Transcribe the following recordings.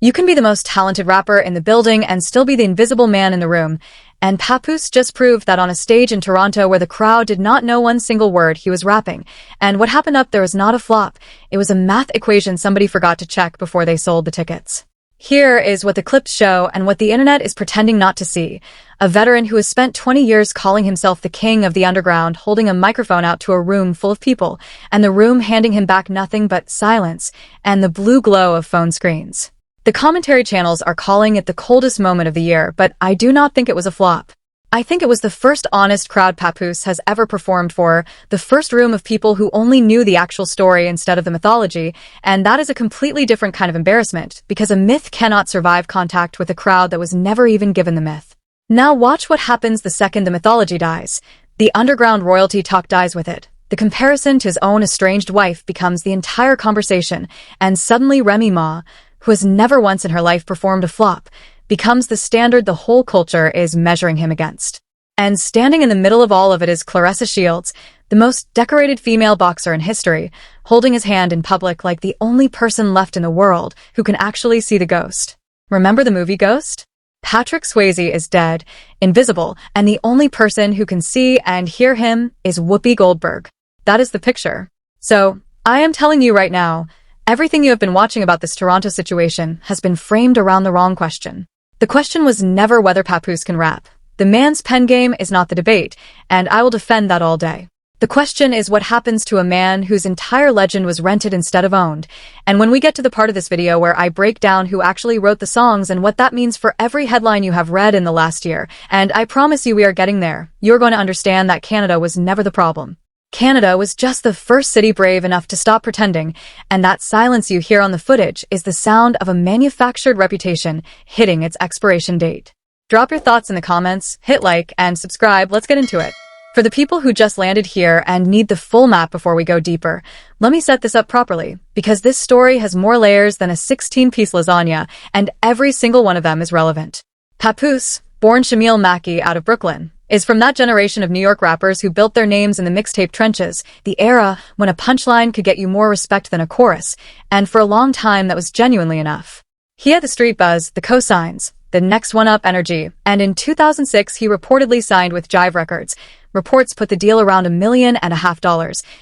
You can be the most talented rapper in the building and still be the invisible man in the room. And Papoose's just proved that on a stage in Toronto where the crowd did not know one single word he was rapping. And what happened up there was not a flop. It was a math equation somebody forgot to check before they sold the tickets. Here is what the clips show and what the internet is pretending not to see. A veteran who has spent 20 years calling himself the king of the underground, holding a microphone out to a room full of people, and the room handing him back nothing but silence and the blue glow of phone screens. The commentary channels are calling it the coldest moment of the year, but I do not think it was a flop. I think it was the first honest crowd Papoose has ever performed for, the first room of people who only knew the actual story instead of the mythology, and that is a completely different kind of embarrassment, because a myth cannot survive contact with a crowd that was never even given the myth. Now watch what happens the second the mythology dies. The underground royalty talk dies with it. The comparison to his own estranged wife becomes the entire conversation, and suddenly Remy Ma, who has never once in her life performed a flop, becomes the standard the whole culture is measuring him against. And standing in the middle of all of it is Claressa Shields, the most decorated female boxer in history, holding his hand in public like the only person left in the world who can actually see the ghost. Remember the movie Ghost? Patrick Swayze is dead, invisible, and the only person who can see and hear him is Whoopi Goldberg. That is the picture. So, I am telling you right now, everything you have been watching about this Toronto situation has been framed around the wrong question. The question was never whether Papoose can rap. The man's pen game is not the debate, and I will defend that all day. The question is what happens to a man whose entire legend was rented instead of owned. And when we get to the part of this video where I break down who actually wrote the songs and what that means for every headline you have read in the last year, and I promise you we are getting there, you're going to understand that Canada was never the problem. Canada was just the first city brave enough to stop pretending, and that silence you hear on the footage is the sound of a manufactured reputation hitting its expiration date. Drop your thoughts in the comments, hit like, and subscribe. Let's get into it. For the people who just landed here and need the full map before we go deeper, let me set this up properly, because this story has more layers than a 16-piece lasagna, and every single one of them is relevant. Papoose, born Shamil Mackey out of Brooklyn, is from that generation of New York rappers who built their names in the mixtape trenches, the era when a punchline could get you more respect than a chorus, and for a long time that was genuinely enough. He had the street buzz, the cosigns, the next one up energy, and in 2006 he reportedly signed with Jive Records. Reports put the deal around $1.5 million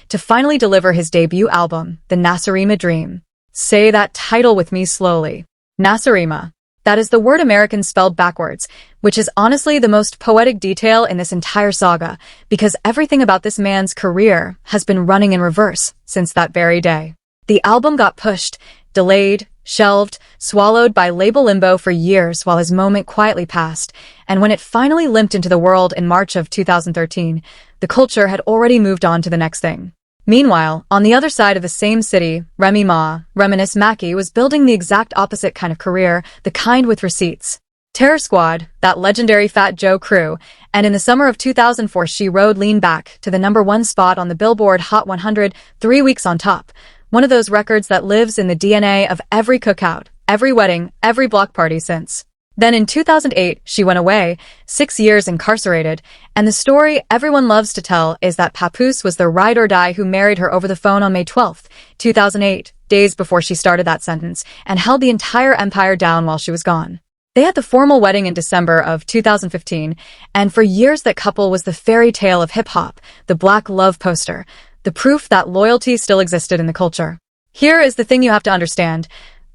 to finally deliver his debut album, The Nasarima Dream. Say that title with me slowly. Nasarima. That is the word American spelled backwards, which is honestly the most poetic detail in this entire saga, because everything about this man's career has been running in reverse since that very day. The album got pushed, delayed, shelved, swallowed by label limbo for years while his moment quietly passed, and when it finally limped into the world in March of 2013, the culture had already moved on to the next thing. Meanwhile, on the other side of the same city, Remy Ma, Reminisce Mackey, was building the exact opposite kind of career, the kind with receipts. Terror Squad, that legendary Fat Joe crew, and in the summer of 2004 she rode Lean Back to the #1 spot on the Billboard Hot 100, 3 weeks on top. One of those records that lives in the DNA of every cookout, every wedding, every block party since. Then in 2008, she went away, 6 years incarcerated, and the story everyone loves to tell is that Papoose was the ride or die who married her over the phone on May 12, 2008, days before she started that sentence, and held the entire empire down while she was gone. They had the formal wedding in December of 2015, and for years that couple was the fairy tale of hip-hop, the black love poster, the proof that loyalty still existed in the culture. Here is the thing you have to understand.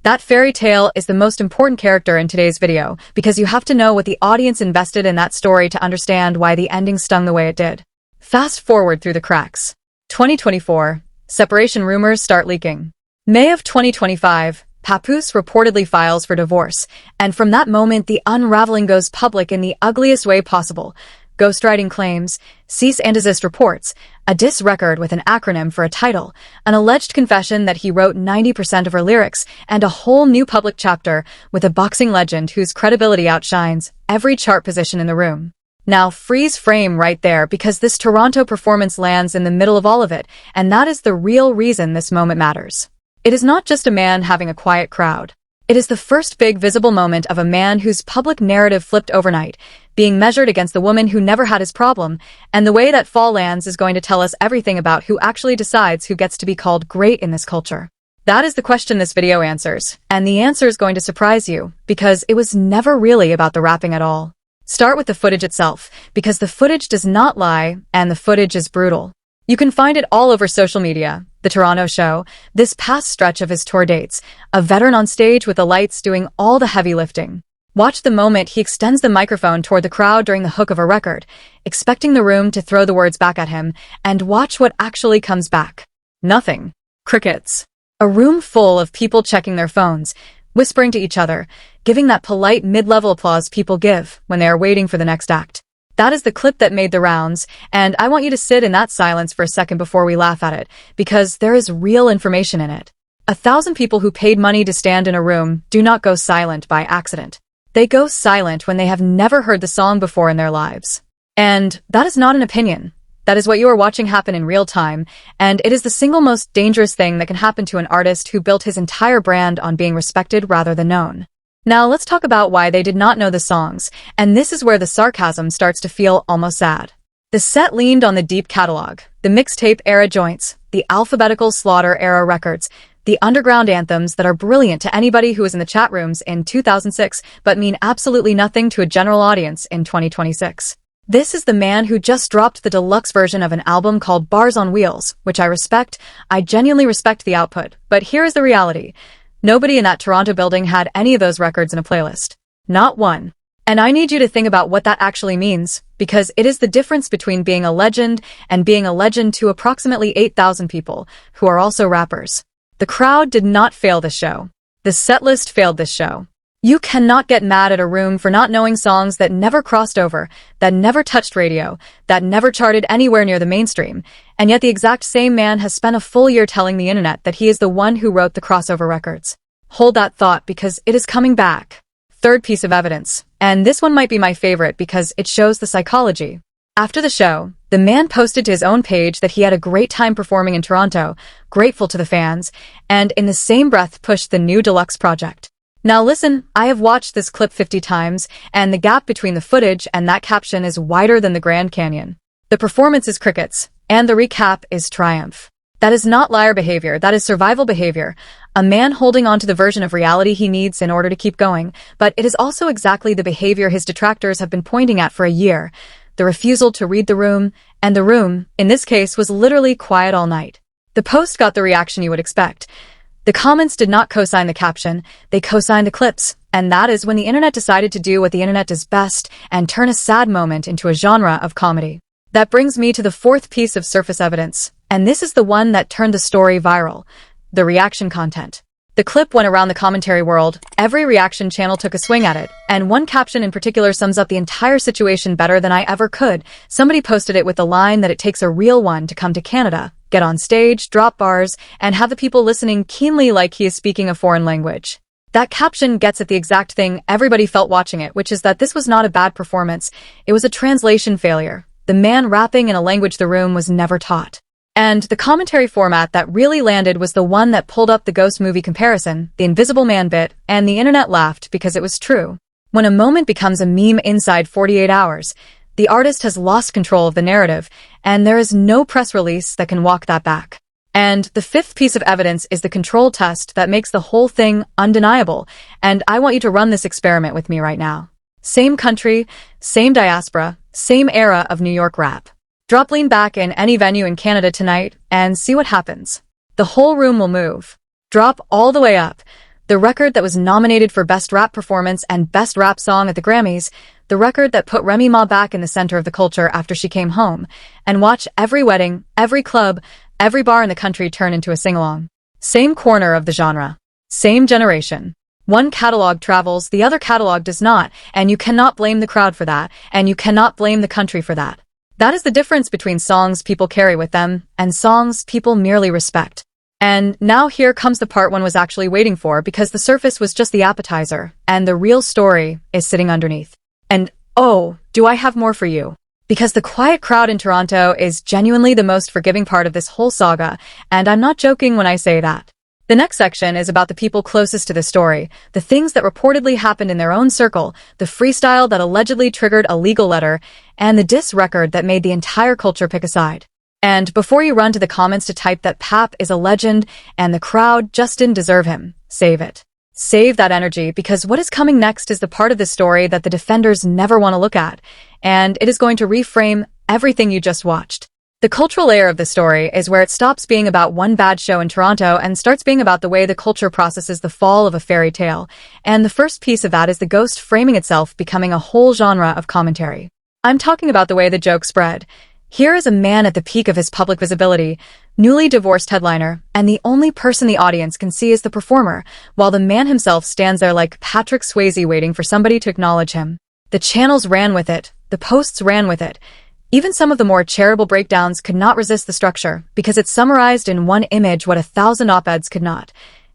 That fairy tale is the most important character in today's video, because you have to know what the audience invested in that story to understand why the ending stung the way it did. Fast forward through the cracks. 2024. Separation rumors start leaking. May of 2025. Papoose reportedly files for divorce, and from that moment the unraveling goes public in the ugliest way possible. Ghostwriting Claims, cease and desist reports, a diss record with an acronym for a title, an alleged confession that he wrote 90% of her lyrics, and a whole new public chapter with a boxing legend whose credibility outshines every chart position in the room. Now freeze frame right there, because this Toronto performance lands in the middle of all of it, and that is the real reason this moment matters. It is not just a man having a quiet crowd. It is the first big visible moment of a man whose public narrative flipped overnight, being measured against the woman who never had his problem, and the way that fall lands is going to tell us everything about who actually decides who gets to be called great in this culture. That is the question this video answers, and the answer is going to surprise you, because it was never really about the rapping at all. Start with the footage itself, because the footage does not lie, and the footage is brutal. You can find it all over social media. The Toronto show, this past stretch of his tour dates, a veteran on stage with the lights doing all the heavy lifting. Watch the moment he extends the microphone toward the crowd during the hook of a record, expecting the room to throw the words back at him, and watch what actually comes back. Nothing. Crickets. A room full of people checking their phones, whispering to each other, giving that polite mid-level applause people give when they are waiting for the next act. That is the clip that made the rounds, and I want you to sit in that silence for a second before we laugh at it, because there is real information in it. 1,000 people who paid money to stand in a room do not go silent by accident. They go silent when they have never heard the song before in their lives. And that is not an opinion. That is what you are watching happen in real time, and it is the single most dangerous thing that can happen to an artist who built his entire brand on being respected rather than known. Now let's talk about why they did not know the songs, and this is where the sarcasm starts to feel almost sad. The set leaned on the deep catalog, the mixtape-era joints, the alphabetical slaughter-era records, the underground anthems that are brilliant to anybody who was in the chat rooms in 2006 but mean absolutely nothing to a general audience in 2026. This is the man who just dropped the deluxe version of an album called Bars on Wheels, which I respect. I genuinely respect the output, but here is the reality. Nobody in that Toronto building had any of those records in a playlist. Not one. And I need you to think about what that actually means, because it is the difference between being a legend and being a legend to approximately 8,000 people, who are also rappers. The crowd did not fail this show. The setlist failed this show. You cannot get mad at a room for not knowing songs that never crossed over, that never touched radio, that never charted anywhere near the mainstream, and yet the exact same man has spent a full year telling the internet that he is the one who wrote the crossover records. Hold that thought because it is coming back. Third piece of evidence, and this one might be my favorite because it shows the psychology. After the show, the man posted to his own page that he had a great time performing in Toronto, grateful to the fans, and in the same breath pushed the new deluxe project. Now listen, I have watched this clip 50 times, and the gap between the footage and that caption is wider than the Grand Canyon. The performance is crickets, and the recap is triumph. That is not liar behavior, that is survival behavior. A man holding on to the version of reality he needs in order to keep going, but it is also exactly the behavior his detractors have been pointing at for a year. The refusal to read the room, and the room, in this case, was literally quiet all night. The post got the reaction you would expect. The comments did not co-sign the caption, they co-signed the clips, and that is when the internet decided to do what the internet does best and turn a sad moment into a genre of comedy. That brings me to the fourth piece of surface evidence, and this is the one that turned the story viral, the reaction content. The clip went around the commentary world, every reaction channel took a swing at it, and one caption in particular sums up the entire situation better than I ever could. Somebody posted it with the line that it takes a real one to come to Canada, get on stage, drop bars, and have the people listening keenly like he is speaking a foreign language. That caption gets at the exact thing everybody felt watching it, which is that this was not a bad performance, it was a translation failure. The man rapping in a language the room was never taught. And the commentary format that really landed was the one that pulled up the Ghost movie comparison, the Invisible Man bit, and the internet laughed because it was true. When a moment becomes a meme inside 48 hours, the artist has lost control of the narrative, and there is no press release that can walk that back. And the fifth piece of evidence is the control test that makes the whole thing undeniable, and I want you to run this experiment with me right now. Same country, same diaspora, same era of New York rap. Drop Lean Back in any venue in Canada tonight and see what happens. The whole room will move. Drop all the way up. The record that was nominated for Best Rap Performance and Best Rap Song at the Grammys, the record that put Remy Ma back in the center of the culture after she came home, and watch every wedding, every club, every bar in the country turn into a sing-along. Same corner of the genre. Same generation. One catalog travels, the other catalog does not, and you cannot blame the crowd for that, and you cannot blame the country for that. That is the difference between songs people carry with them and songs people merely respect. And now here comes the part one was actually waiting for, because the surface was just the appetizer, and the real story is sitting underneath. And oh, do I have more for you? Because the quiet crowd in Toronto is genuinely the most forgiving part of this whole saga, and I'm not joking when I say that. The next section is about the people closest to the story, the things that reportedly happened in their own circle, the freestyle that allegedly triggered a legal letter, and the diss record that made the entire culture pick a side. And before you run to the comments to type that Pap is a legend and the crowd just didn't deserve him, save it. Save that energy, because what is coming next is the part of the story that the defenders never want to look at, and it is going to reframe everything you just watched. The cultural layer of the story is where it stops being about one bad show in Toronto and starts being about the way the culture processes the fall of a fairy tale, and the first piece of that is the ghost framing itself becoming a whole genre of commentary. I'm talking about the way the joke spread. Here is a man at the peak of his public visibility, newly divorced headliner, and the only person the audience can see is the performer, while the man himself stands there like Patrick Swayze waiting for somebody to acknowledge him. The channels ran with it, the posts ran with it. Even some of the more charitable breakdowns could not resist the structure, because it summarized in one image what 1,000 op-eds could not.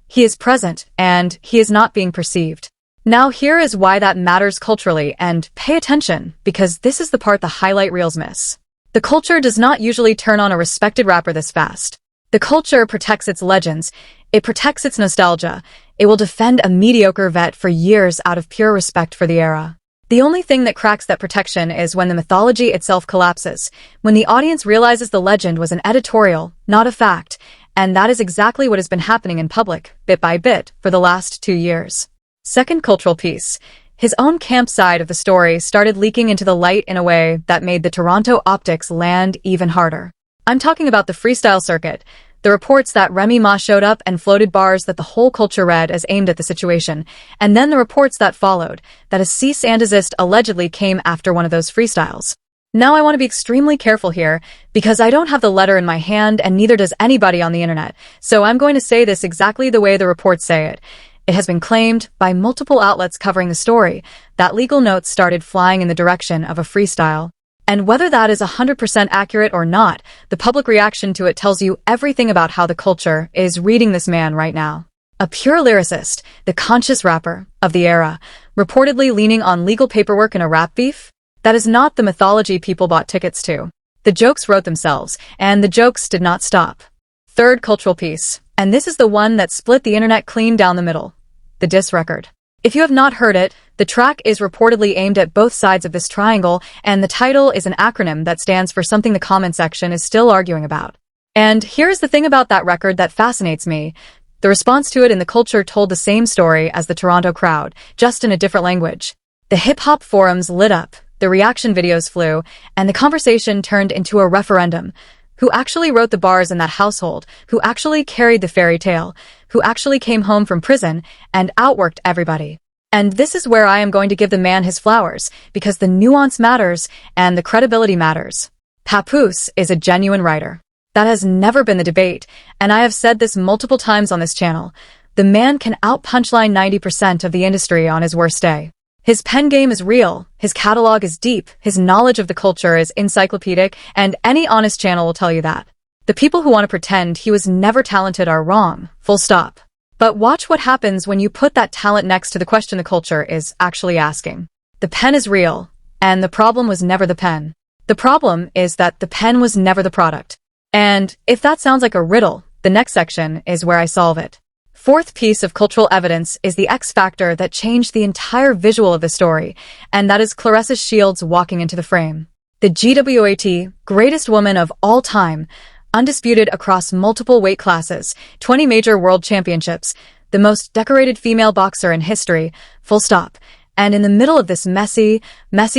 He is present, and he is not being perceived. Now here is why that matters culturally, and pay attention, because this is the part the highlight reels miss. The culture does not usually turn on a respected rapper this fast. The culture protects its legends. It protects its nostalgia. It will defend a mediocre vet for years out of pure respect for the era. The only thing that cracks that protection is when the mythology itself collapses, when the audience realizes the legend was an editorial, not a fact, and that is exactly what has been happening in public, bit by bit, for the last 2 years. Second cultural piece. His own camp side of the story started leaking into the light in a way that made the Toronto optics land even harder. I'm talking about the freestyle circuit, the reports that Remy Ma showed up and floated bars that the whole culture read as aimed at the situation, and then the reports that followed, that a cease and desist allegedly came after one of those freestyles. Now I want to be extremely careful here, because I don't have the letter in my hand and neither does anybody on the internet, so I'm going to say this exactly the way the reports say it. It has been claimed, by multiple outlets covering the story, that legal notes started flying in the direction of a freestyle. And whether that is 100% accurate or not, the public reaction to it tells you everything about how the culture is reading this man right now. A pure lyricist, the conscious rapper of the era, reportedly leaning on legal paperwork in a rap beef? That is not the mythology people bought tickets to. The jokes wrote themselves, and the jokes did not stop. Third cultural piece, and this is the one that split the internet clean down the middle. The diss record. If you have not heard it, the track is reportedly aimed at both sides of this triangle, and the title is an acronym that stands for something the comment section is still arguing about. And here's the thing about that record that fascinates me. The response to it in the culture told the same story as the Toronto crowd, just in a different language. The hip-hop forums lit up, the reaction videos flew, and the conversation turned into a referendum. Who actually wrote the bars in that household? Who actually carried the fairy tale? Who actually came home from prison and outworked everybody? And this is where I am going to give the man his flowers, because the nuance matters and the credibility matters. Papoose'S is a genuine writer. That has never been the debate, and I have said this multiple times on this channel. The man can out-punchline 90% of the industry on his worst day. His pen game is real, his catalog is deep, his knowledge of the culture is encyclopedic, and any honest channel will tell you that. The people who want to pretend he was never talented are wrong, full stop. But watch what happens when you put that talent next to the question the culture is actually asking. The pen is real, and the problem was never the pen. The problem is that the pen was never the product. And if that sounds like a riddle, the next section is where I solve it. Fourth piece of cultural evidence is the X factor that changed the entire visual of the story, and that is Claressa Shields walking into the frame. The GWAT, greatest woman of all time, undisputed across multiple weight classes, 20 major world championships, the most decorated female boxer in history, full stop. And in the middle of this messy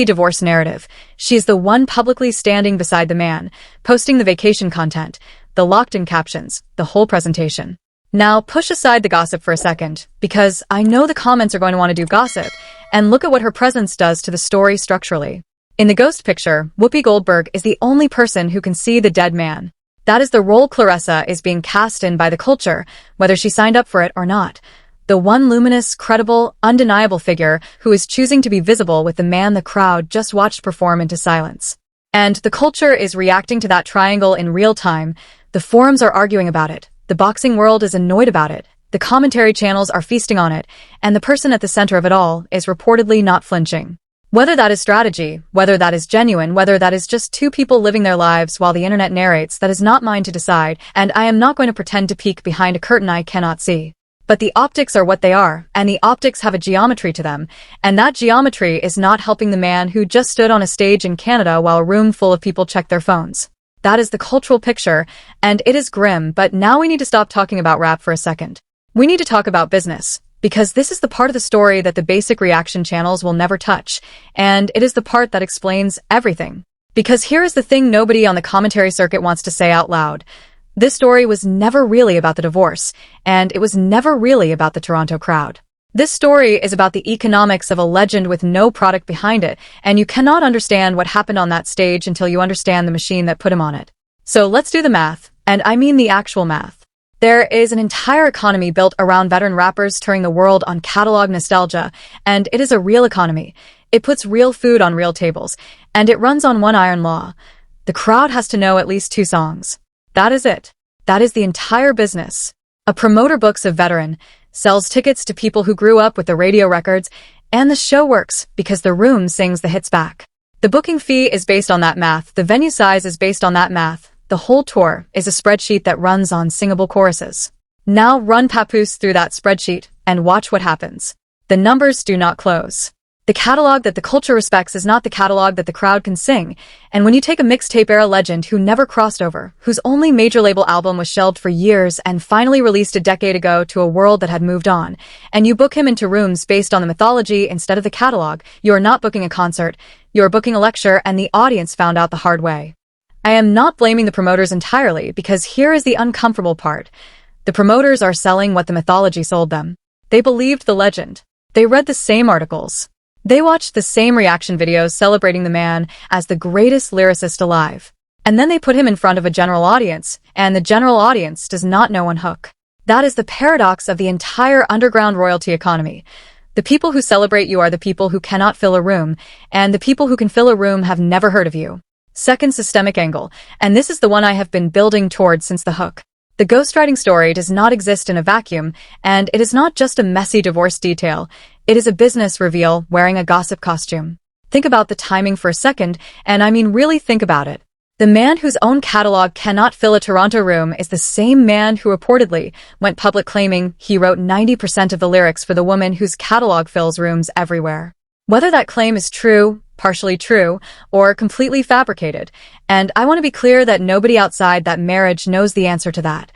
divorce narrative, she's the one publicly standing beside the man, posting the vacation content, the locked-in captions, the whole presentation. Now, push aside the gossip for a second, because I know the comments are going to want to do gossip, and look at what her presence does to the story structurally. In the ghost picture, Whoopi Goldberg is the only person who can see the dead man. That is the role Claressa is being cast in by the culture, whether she signed up for it or not. The one luminous, credible, undeniable figure who is choosing to be visible with the man the crowd just watched perform into silence. And the culture is reacting to that triangle in real time. The forums are arguing about it. The boxing world is annoyed about it, the commentary channels are feasting on it, and the person at the center of it all is reportedly not flinching. Whether that is strategy, whether that is genuine, whether that is just two people living their lives while the internet narrates, that is not mine to decide, and I am not going to pretend to peek behind a curtain I cannot see. But the optics are what they are, and the optics have a geometry to them, and that geometry is not helping the man who just stood on a stage in Canada while a room full of people checked their phones. That is the cultural picture, and it is grim, but now we need to stop talking about rap for a second. We need to talk about business, because this is the part of the story that the basic reaction channels will never touch, and it is the part that explains everything. Because here is the thing nobody on the commentary circuit wants to say out loud. This story was never really about the divorce, and it was never really about the Toronto crowd. This story is about the economics of a legend with no product behind it, and you cannot understand what happened on that stage until you understand the machine that put him on it. So let's do the math, and I mean the actual math. There is an entire economy built around veteran rappers touring the world on catalog nostalgia, and it is a real economy. It puts real food on real tables, and it runs on one iron law. The crowd has to know at least 2 songs. That is it. That is the entire business. A promoter books a veteran, sells tickets to people who grew up with the radio records, and the show works because the room sings the hits back. The booking fee is based on that math, the venue size is based on that math. The whole tour is a spreadsheet that runs on singable choruses. Now run Papoose'S through that spreadsheet and watch what happens. The numbers do not close. The catalog that the culture respects is not the catalog that the crowd can sing. And when you take a mixtape-era legend who never crossed over, whose only major label album was shelved for years and finally released a decade ago to a world that had moved on, and you book him into rooms based on the mythology instead of the catalog, you are not booking a concert, you are booking a lecture, and the audience found out the hard way. I am not blaming the promoters entirely, because here is the uncomfortable part. The promoters are selling what the mythology sold them. They believed the legend. They read the same articles. They watched the same reaction videos celebrating the man as the greatest lyricist alive. And then they put him in front of a general audience, and the general audience does not know one hook. That is the paradox of the entire underground royalty economy. The people who celebrate you are the people who cannot fill a room, and the people who can fill a room have never heard of you. Second systemic angle, and this is the one I have been building towards since the hook. The ghostwriting story does not exist in a vacuum, and it is not just a messy divorce detail. It is a business reveal wearing a gossip costume. Think about the timing for a second, and I mean really think about it. The man whose own catalog cannot fill a Toronto room is the same man who reportedly went public claiming he wrote 90% of the lyrics for the woman whose catalog fills rooms everywhere. Whether that claim is true, partially true, or completely fabricated, and I want to be clear that nobody outside that marriage knows the answer to that.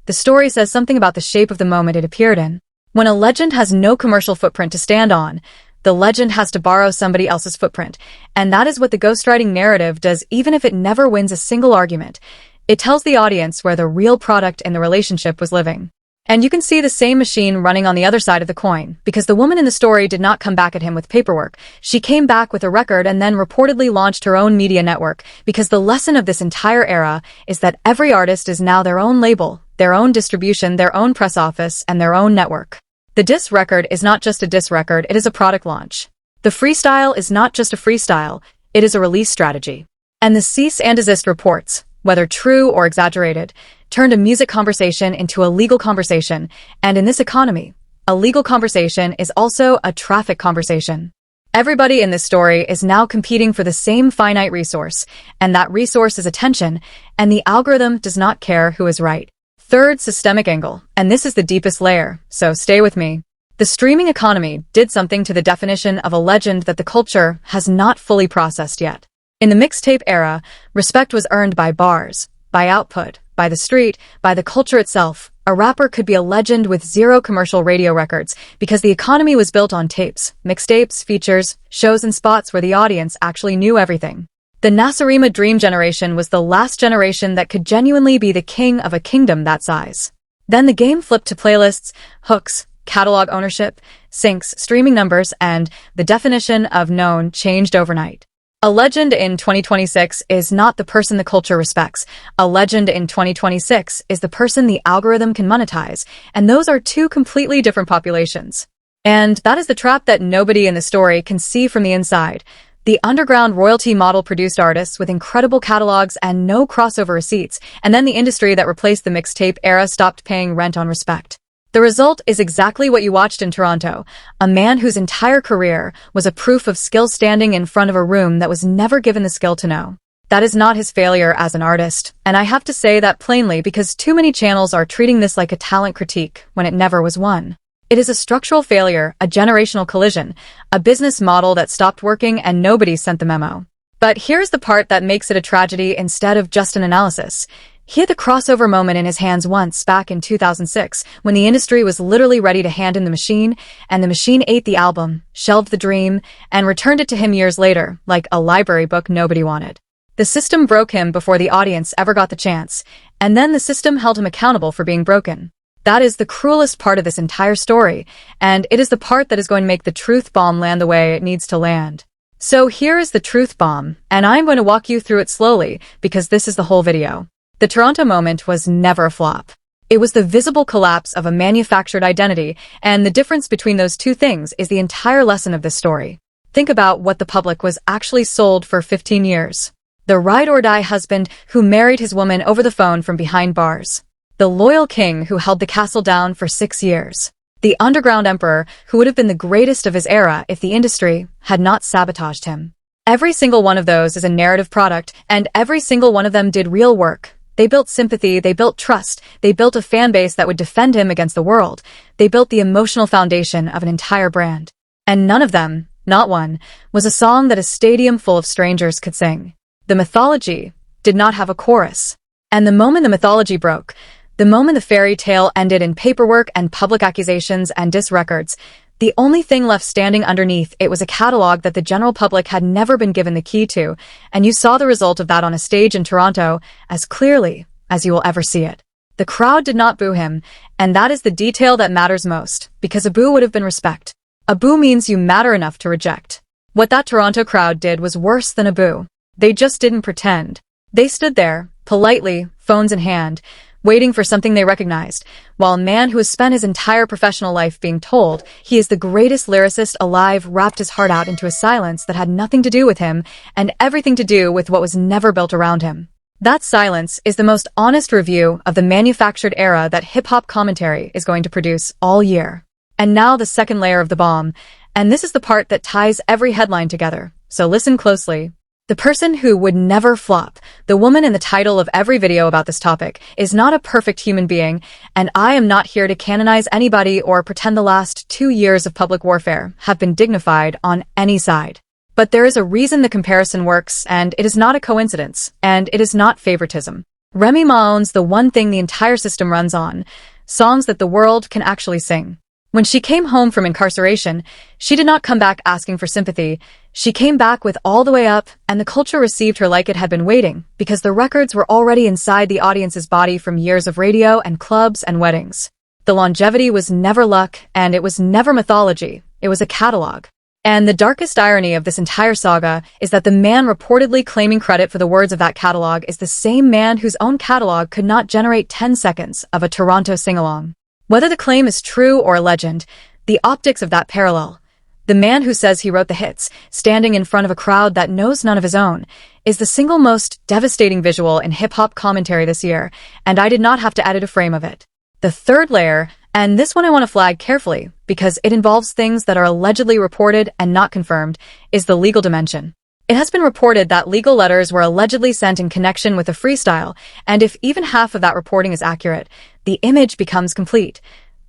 The story says something about the shape of the moment it appeared in. When a legend has no commercial footprint to stand on, the legend has to borrow somebody else's footprint, and that is what the ghostwriting narrative does even if it never wins a single argument. It tells the audience where the real product in the relationship was living. And you can see the same machine running on the other side of the coin, because the woman in the story did not come back at him with paperwork. She came back with a record and then reportedly launched her own media network, because the lesson of this entire era is that every artist is now their own label, their own distribution, their own press office, and their own network. The diss record is not just a diss record, it is a product launch. The freestyle is not just a freestyle, it is a release strategy. And the cease and desist reports, whether true or exaggerated, turned a music conversation into a legal conversation, and in this economy, a legal conversation is also a traffic conversation. Everybody in this story is now competing for the same finite resource, and that resource is attention, and the algorithm does not care who is right. Third systemic angle, and this is the deepest layer, so stay with me. The streaming economy did something to the definition of a legend that the culture has not fully processed yet. In the mixtape era, respect was earned by bars, by output, by the street, by the culture itself. A rapper could be a legend with 0 commercial radio records because the economy was built on tapes, mixtapes, features, shows and spots where the audience actually knew everything. The Nasarima Dream generation was the last generation that could genuinely be the king of a kingdom that size. Then the game flipped to playlists, hooks, catalog ownership, syncs, streaming numbers, and the definition of known changed overnight. A legend in 2026 is not the person the culture respects. A legend in 2026 is the person the algorithm can monetize, and those are 2 completely different populations. And that is the trap that nobody in the story can see from the inside. The underground royalty model produced artists with incredible catalogs and no crossover receipts, and then the industry that replaced the mixtape era stopped paying rent on respect. The result is exactly what you watched in Toronto, a man whose entire career was a proof of skill standing in front of a room that was never given the skill to know. That is not his failure as an artist, and I have to say that plainly because too many channels are treating this like a talent critique when it never was one. It is a structural failure, a generational collision, a business model that stopped working and nobody sent the memo. But here's the part that makes it a tragedy instead of just an analysis. He had the crossover moment in his hands once back in 2006 when the industry was literally ready to hand in the machine, and the machine ate the album, shelved the dream, and returned it to him years later, like a library book nobody wanted. The system broke him before the audience ever got the chance, and then the system held him accountable for being broken. That is the cruelest part of this entire story, and it is the part that is going to make the truth bomb land the way it needs to land. So here is the truth bomb, and I'm going to walk you through it slowly because this is the whole video. The Toronto moment was never a flop. It was the visible collapse of a manufactured identity, and the difference between those two things is the entire lesson of this story. Think about what the public was actually sold for 15 years. The ride-or-die husband who married his woman over the phone from behind bars. The loyal king who held the castle down for 6 years. The underground emperor who would have been the greatest of his era if the industry had not sabotaged him. Every single one of those is a narrative product, and every single one of them did real work. They built sympathy, they built trust, they built a fan base that would defend him against the world. They built the emotional foundation of an entire brand. And none of them, not one, was a song that a stadium full of strangers could sing. The mythology did not have a chorus. And the moment the mythology broke, the moment the fairy tale ended in paperwork and public accusations and diss records, the only thing left standing underneath it was a catalog that the general public had never been given the key to, and you saw the result of that on a stage in Toronto as clearly as you will ever see it. The crowd did not boo him, and that is the detail that matters most, because a boo would have been respect. A boo means you matter enough to reject. What that Toronto crowd did was worse than a boo. They just didn't pretend. They stood there, politely, phones in hand, waiting for something they recognized, while a man who has spent his entire professional life being told he is the greatest lyricist alive rapped his heart out into a silence that had nothing to do with him and everything to do with what was never built around him. That silence is the most honest review of the manufactured era that hip-hop commentary is going to produce all year. And now the second layer of the bomb, and this is the part that ties every headline together, so listen closely. The person who would never flop, the woman in the title of every video about this topic, is not a perfect human being, and I am not here to canonize anybody or pretend the last 2 years of public warfare have been dignified on any side. But there is a reason the comparison works, and it is not a coincidence, and it is not favoritism. Remy Ma owns the one thing the entire system runs on, songs that the world can actually sing. When she came home from incarceration, she did not come back asking for sympathy. She came back with All the Way Up, and the culture received her like it had been waiting, because the records were already inside the audience's body from years of radio and clubs and weddings. The longevity was never luck, and it was never mythology. It was a catalog. And the darkest irony of this entire saga is that the man reportedly claiming credit for the words of that catalog is the same man whose own catalog could not generate 10 seconds of a Toronto sing-along. Whether the claim is true or a legend, the optics of that parallel, the man who says he wrote the hits, standing in front of a crowd that knows none of his own, is the single most devastating visual in hip-hop commentary this year, and I did not have to edit a frame of it. The third layer, and this one I want to flag carefully, because it involves things that are allegedly reported and not confirmed, is the legal dimension. It has been reported that legal letters were allegedly sent in connection with a freestyle, and if even half of that reporting is accurate, the image becomes complete.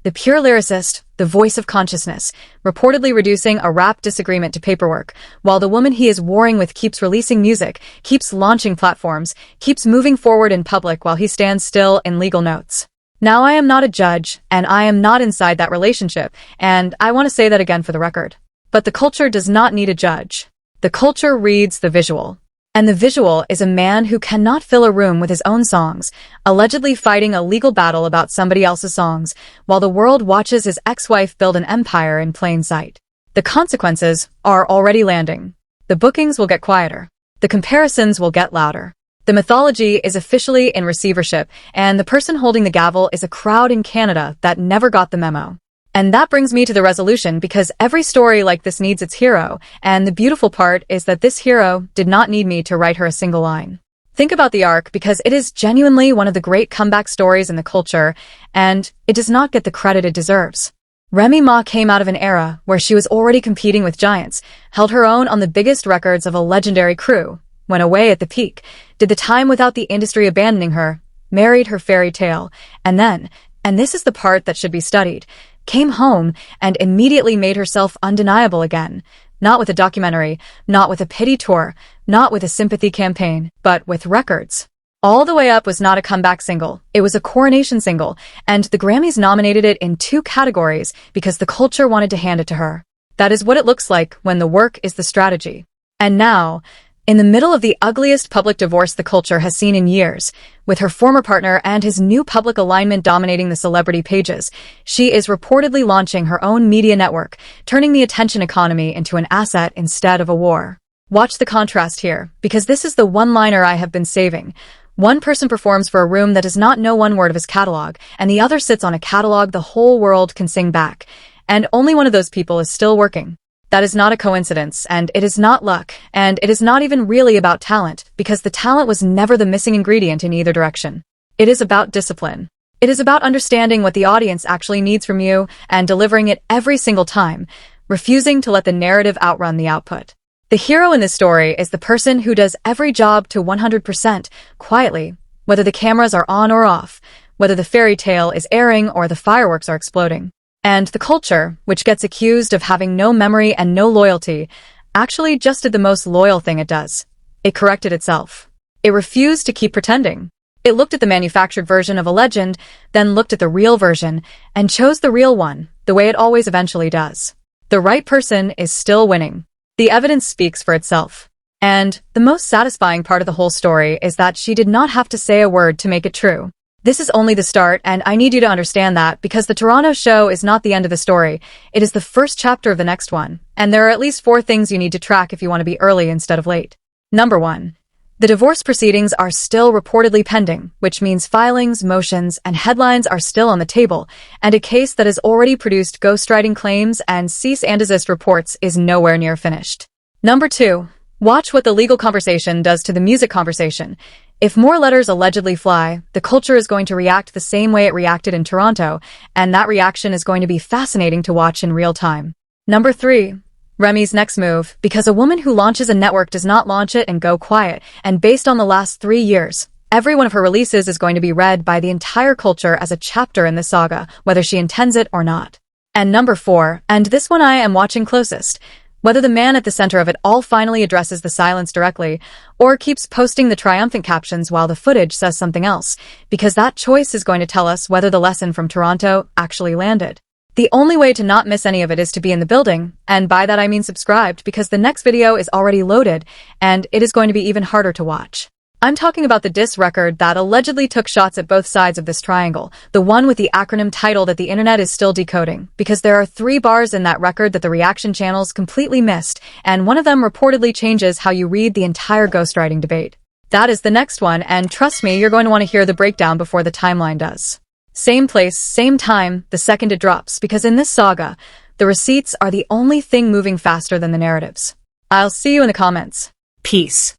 The pure lyricist, the voice of consciousness, reportedly reducing a rap disagreement to paperwork, while the woman he is warring with keeps releasing music, keeps launching platforms, keeps moving forward in public while he stands still in legal notes. Now I am not a judge, and I am not inside that relationship, and I want to say that again for the record. But the culture does not need a judge. The culture reads the visual. And the visual is a man who cannot fill a room with his own songs, allegedly fighting a legal battle about somebody else's songs, while the world watches his ex-wife build an empire in plain sight. The consequences are already landing. The bookings will get quieter. The comparisons will get louder. The mythology is officially in receivership, and the person holding the gavel is a crowd in Canada that never got the memo. And that brings me to the resolution, because every story like this needs its hero, and the beautiful part is that this hero did not need me to write her a single line. Think about the arc, because it is genuinely one of the great comeback stories in the culture, and it does not get the credit it deserves. Remy Ma came out of an era where she was already competing with giants, held her own on the biggest records of a legendary crew, went away at the peak, did the time without the industry abandoning her, married her fairy tale, and then, and this is the part that should be studied, came home and immediately made herself undeniable again, not with a documentary, not with a pity tour, not with a sympathy campaign, but with records. All the Way Up was not a comeback single, it was a coronation single, and the Grammys nominated it in 2 categories because the culture wanted to hand it to her. That is what it looks like when the work is the strategy. And now, in the middle of the ugliest public divorce the culture has seen in years, with her former partner and his new public alignment dominating the celebrity pages, she is reportedly launching her own media network, turning the attention economy into an asset instead of a war. Watch the contrast here, because this is the one-liner I have been saving. One person performs for a room that does not know one word of his catalog, and the other sits on a catalog the whole world can sing back. And only one of those people is still working. That is not a coincidence, and it is not luck, and it is not even really about talent, because the talent was never the missing ingredient in either direction. It is about discipline. It is about understanding what the audience actually needs from you and delivering it every single time, refusing to let the narrative outrun the output. The hero in this story is the person who does every job to 100%, quietly, whether the cameras are on or off, whether the fairy tale is airing or the fireworks are exploding. And the culture, which gets accused of having no memory and no loyalty, actually just did the most loyal thing it does. It corrected itself. It refused to keep pretending. It looked at the manufactured version of a legend, then looked at the real version, and chose the real one, the way it always eventually does. The right person is still winning. The evidence speaks for itself. And the most satisfying part of the whole story is that she did not have to say a word to make it true. This is only the start, and I need you to understand that, because the Toronto show is not the end of the story. It is the first chapter of the next one, and there are at least 4 things you need to track if you want to be early instead of late. Number 1. The divorce proceedings are still reportedly pending, which means filings, motions, and headlines are still on the table, and a case that has already produced ghostwriting claims and cease and desist reports is nowhere near finished. Number 2. Watch what the legal conversation does to the music conversation. If more letters allegedly fly, the culture is going to react the same way it reacted in Toronto, and that reaction is going to be fascinating to watch in real time. Number 3. Remy's next move, because a woman who launches a network does not launch it and go quiet, and based on the last 3 years, every one of her releases is going to be read by the entire culture as a chapter in this saga, whether she intends it or not. And number 4, and this one I am watching closest, whether the man at the center of it all finally addresses the silence directly, or keeps posting the triumphant captions while the footage says something else, because that choice is going to tell us whether the lesson from Toronto actually landed. The only way to not miss any of it is to be in the building, and by that I mean subscribed, because the next video is already loaded, and it is going to be even harder to watch. I'm talking about the diss record that allegedly took shots at both sides of this triangle, the one with the acronym title that the internet is still decoding, because there are 3 bars in that record that the reaction channels completely missed, and one of them reportedly changes how you read the entire ghostwriting debate. That is the next one, and trust me, you're going to want to hear the breakdown before the timeline does. Same place, same time, the second it drops, because in this saga, the receipts are the only thing moving faster than the narratives. I'll see you in the comments. Peace.